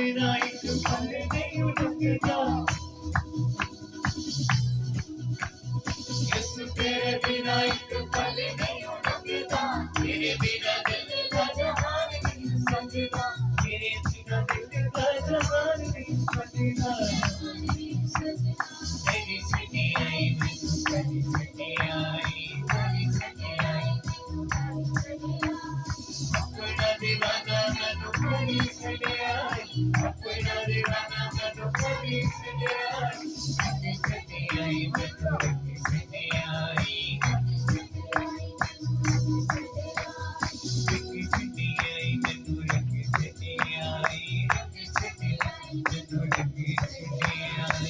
बिना एक पल नहीं रुकता, यीशु तेरे बिना एक पल नहीं रुकता, तेरे बिना दिल का जहान नहीं समझता, तेरे बिना दिल का जहान नहीं समझता। तेरी छठी आई तेरी छठी आई तेरी छठी आई, अपना दीवाना मैं तेरी छठी आई, अपना दीवाना मैं तेरी छठी आई, तेरी छठी आई तेरी छठी आई, तेरी छठी आई तेरी छठी आई, तेरी छठी आई तेरी छठी आई।